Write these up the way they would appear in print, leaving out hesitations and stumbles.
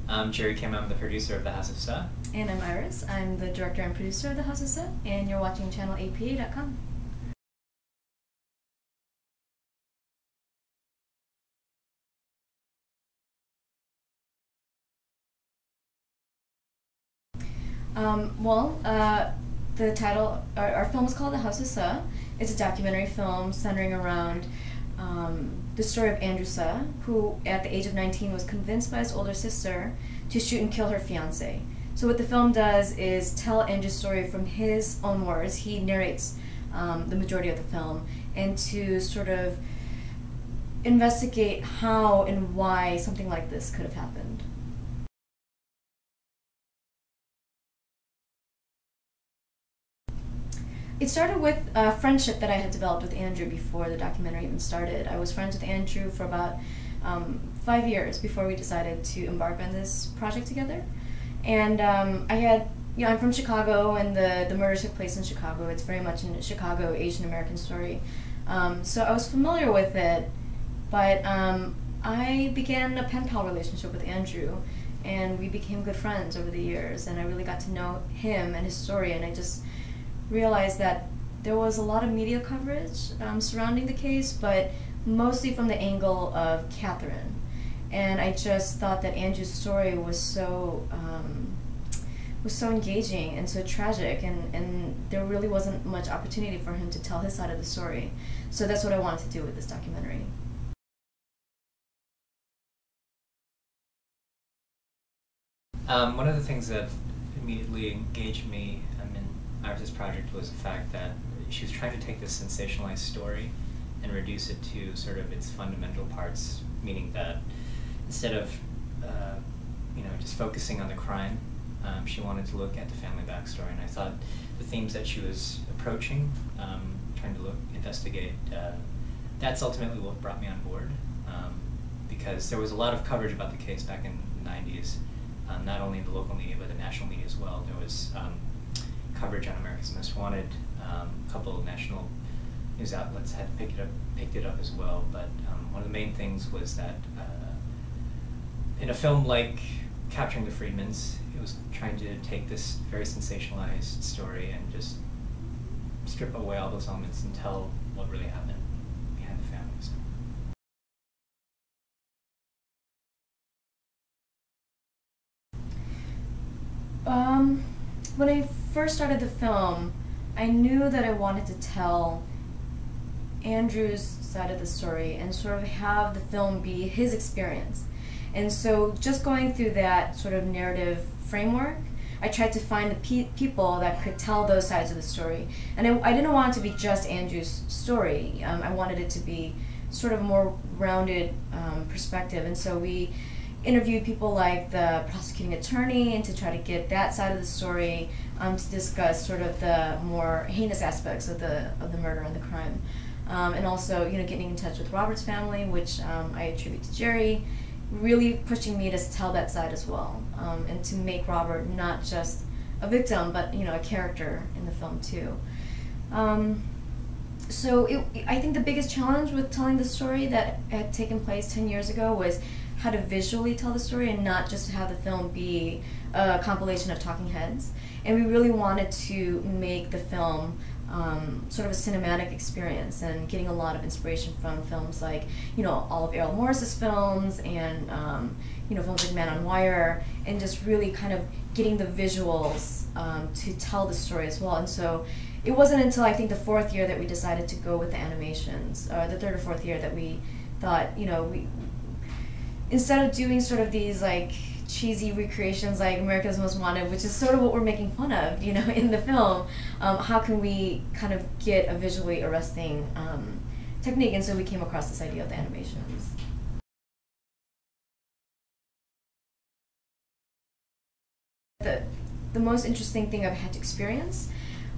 I'm Gerry Kim. I'm the producer of the House of Suh. And I'm Iris. I'm the director and producer of the House of Suh, and you're watching channelAPA.com. The title, our film is called The House of Suh. It's a documentary film centering around the story of Andrew Suh, who at the age of 19 was convinced by his older sister to shoot and kill her fiance. So what the film does is tell Andrew's story from his own words. He narrates the majority of the film, and to sort of investigate how and why something like this could have happened. It started with a friendship that I had developed with Andrew before the documentary even started. I was friends with Andrew for about 5 years before we decided to embark on this project together. And I'm from Chicago, and the murder took place in Chicago. It's very much a Chicago Asian American story. So I was familiar with it, but I began a pen pal relationship with Andrew, and we became good friends over the years, and I really got to know him and his story, and I just realized that there was a lot of media coverage surrounding the case, but mostly from the angle of Catherine. And I just thought that Andrew's story was so engaging and so tragic, and there really wasn't much opportunity for him to tell his side of the story. So that's what I wanted to do with this documentary. One of the things that immediately engaged me in Iris' project was the fact that she was trying to take this sensationalized story and reduce it to sort of its fundamental parts, meaning that instead of just focusing on the crime, she wanted to look at the family backstory. And I thought the themes that she was approaching, trying to investigate, that's ultimately what brought me on board, because there was a lot of coverage about the case back in the 90s, not only in the local media but the national media as well. There was coverage on America's Most Wanted. A couple of national news outlets had picked it up as well. But one of the main things was that in a film like Capturing the Friedmans, it was trying to take this very sensationalized story and just strip away all those elements and tell what really happened behind the families. When I first started the film, I knew that I wanted to tell Andrew's side of the story and sort of have the film be his experience. And so just going through that sort of narrative framework, I tried to find the people that could tell those sides of the story. And I didn't want it to be just Andrew's story. I wanted it to be sort of a more rounded perspective. And so we interviewed people like the prosecuting attorney, and to try to get that side of the story, to discuss sort of the more heinous aspects of the murder and the crime, and also getting in touch with Robert's family, which I attribute to Gerry, really pushing me to tell that side as well, and to make Robert not just a victim but a character in the film too. I think the biggest challenge with telling the story that had taken place 10 years ago was how to visually tell the story and not just have the film be a compilation of talking heads. And we really wanted to make the film sort of a cinematic experience, and getting a lot of inspiration from films like all of Errol Morris's films, and films like Man on Wire, and just really kind of getting the visuals to tell the story as well. And so it wasn't until I think the 4th year that we decided to go with the animations, or the 3rd or 4th year, that we thought, we instead of doing sort of these like cheesy recreations like America's Most Wanted, which is sort of what we're making fun of, in the film, how can we kind of get a visually arresting technique? And so we came across this idea of the animations. The most interesting thing I've had to experience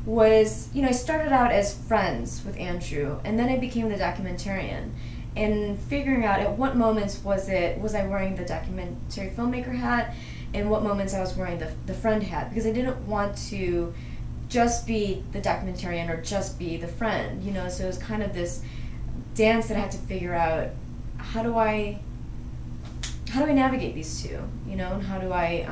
was, I started out as friends with Andrew, and then I became the documentarian. And figuring out at what moments was I wearing the documentary filmmaker hat, and what moments I was wearing the friend hat, because I didn't want to just be the documentarian or just be the friend, so it was kind of this dance that I had to figure out, how do I how do I navigate these two, you know, and how do I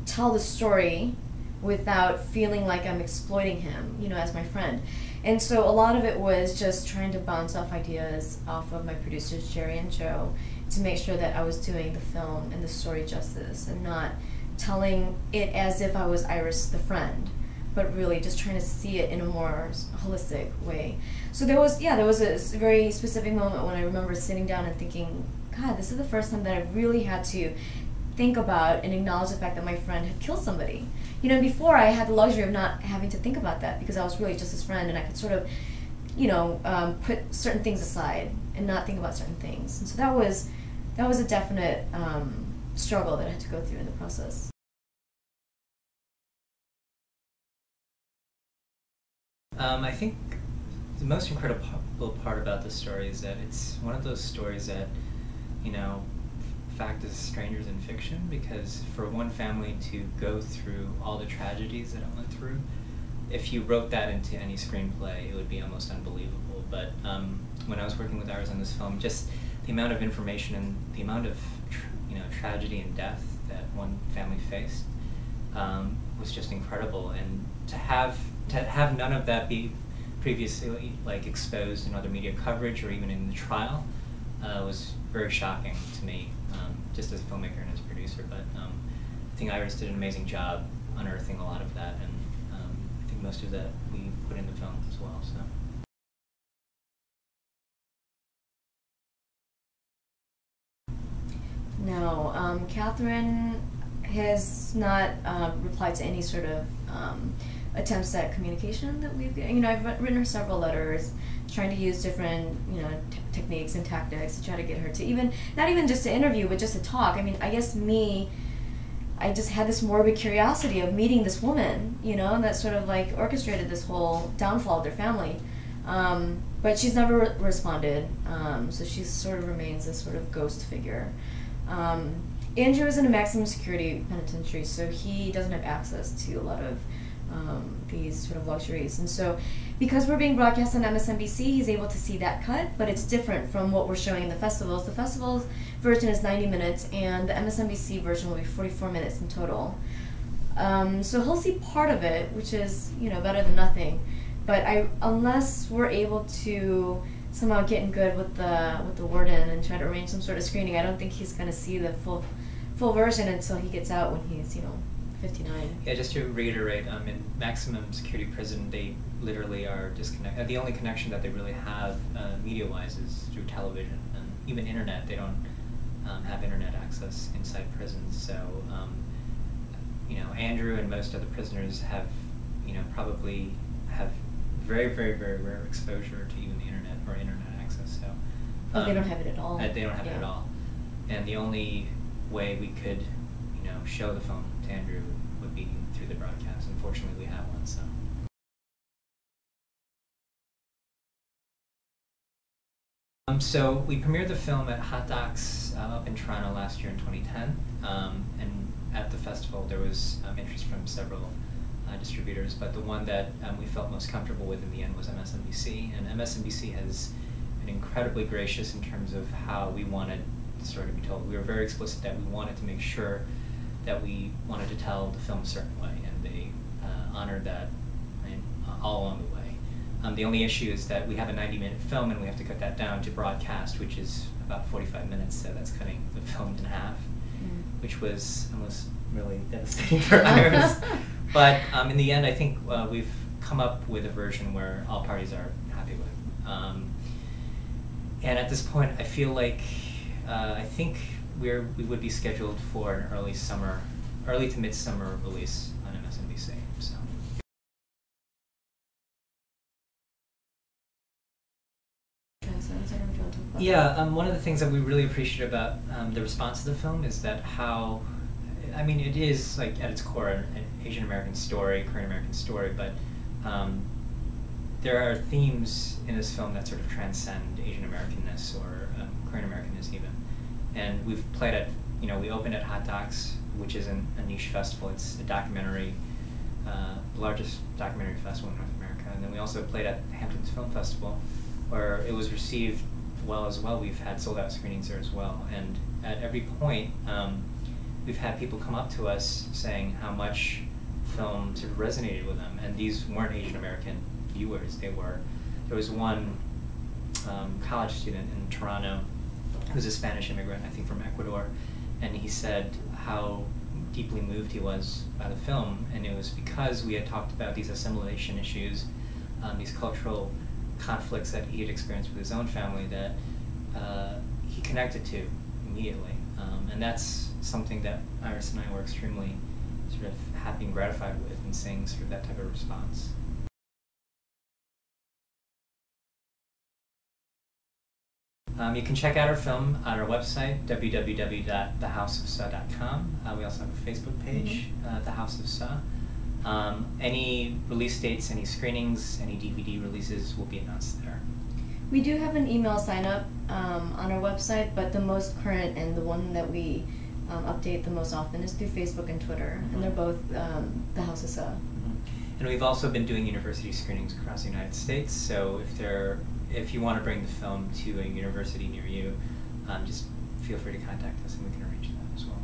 tell the story without feeling like I'm exploiting him, you know, as my friend. And so a lot of it was just trying to bounce off ideas off of my producers, Gerry and Joe, to make sure that I was doing the film and the story justice and not telling it as if I was Iris the friend, but really just trying to see it in a more holistic way. So there was a very specific moment when I remember sitting down and thinking, God, this is the first time that I really had to think about and acknowledge the fact that my friend had killed somebody. You know, before I had the luxury of not having to think about that because I was really just his friend and I could sort of, you know, put certain things aside and not think about certain things. And so that was a definite struggle that I had to go through in the process. I think the most incredible part about this story is that it's one of those stories that, you know, fact is strangers in fiction, because for one family to go through all the tragedies that it went through, if you wrote that into any screenplay, it would be almost unbelievable. But when I was working with Iris on this film, just the amount of information and the amount of tragedy and death that one family faced was just incredible, and to have none of that be previously like exposed in other media coverage or even in the trial was very shocking to me, just as a filmmaker and as a producer. But I think Iris did an amazing job unearthing a lot of that, and I think most of that we put in the film as well. So. No, Catherine has not replied to any sort of attempts at communication that we've, you know, I've written her several letters trying to use different, you know, techniques and tactics to try to get her to even, not even just to interview, but just to talk. I mean, I guess I just had this morbid curiosity of meeting this woman, you know, and that sort of like orchestrated this whole downfall of their family. But she's never responded, so she sort of remains this sort of ghost figure. Andrew is in a maximum security penitentiary, so he doesn't have access to a lot of these sort of luxuries. And so because we're being broadcast on MSNBC, he's able to see that cut, but it's different from what we're showing in the festivals. The festival's version is 90 minutes, and the MSNBC version will be 44 minutes in total. So he'll see part of it, which is, you know, better than nothing. But unless we're able to somehow get in good with the warden and try to arrange some sort of screening, I don't think he's going to see the full version until he gets out when he's, you know, 59. Yeah, just to reiterate, in maximum security prison, they literally are disconnected. The only connection that they really have media-wise is through television, and even internet. They don't have internet access inside prisons. So, you know, Andrew and most other prisoners have, you know, probably have very, very, very rare exposure to even the internet or internet access. So, oh, they don't have it at all. They don't have it at all. And the only way we could, you know, show the film to Andrew would be through the broadcast. Unfortunately, we have one, so. So we premiered the film at Hot Docs up in Toronto last year in 2010, and at the festival there was interest from several distributors, but the one that we felt most comfortable with in the end was MSNBC, and MSNBC has been incredibly gracious in terms of how we wanted the story to be told. We were very explicit that we wanted to make sure that we wanted to tell the film a certain way, and they honored that all along the way. The only issue is that we have a 90-minute film and we have to cut that down to broadcast, which is about 45 minutes, so that's cutting the film in half, which was almost really devastating for Iris. But in the end, I think we've come up with a version where all parties are happy with. And at this point, I feel like I think we would be scheduled for an early to mid-summer release on MSNBC. So. Yeah, one of the things that we really appreciate about the response to the film is that how, I mean, it is like at its core an Asian American story, Korean American story, but there are themes in this film that sort of transcend Asian Americanness or Korean Americanness even. And we've played at, you know, we opened at Hot Docs, which is a niche festival. It's a documentary, the largest documentary festival in North America. And then we also played at Hamptons Film Festival, where it was received well as well. We've had sold-out screenings there as well, and at every point, we've had people come up to us saying how much film sort of resonated with them, and these weren't Asian American viewers. There was one college student in Toronto who's a Spanish immigrant, I think from Ecuador, and he said how deeply moved he was by the film, and it was because we had talked about these assimilation issues, these cultural conflicts that he had experienced with his own family that he connected to immediately. And that's something that Iris and I were extremely sort of happy and gratified with in seeing sort of that type of response. You can check out our film on our website, www.thehouseofsuh.com. We also have a Facebook page, The House of Suh. Any release dates, any screenings, any DVD releases will be announced there. We do have an email sign up on our website, but the most current and the one that we update the most often is through Facebook and Twitter, and they're both The House of Suh. And we've also been doing university screenings across the United States, so if you want to bring the film to a university near you, just feel free to contact us and we can arrange that as well.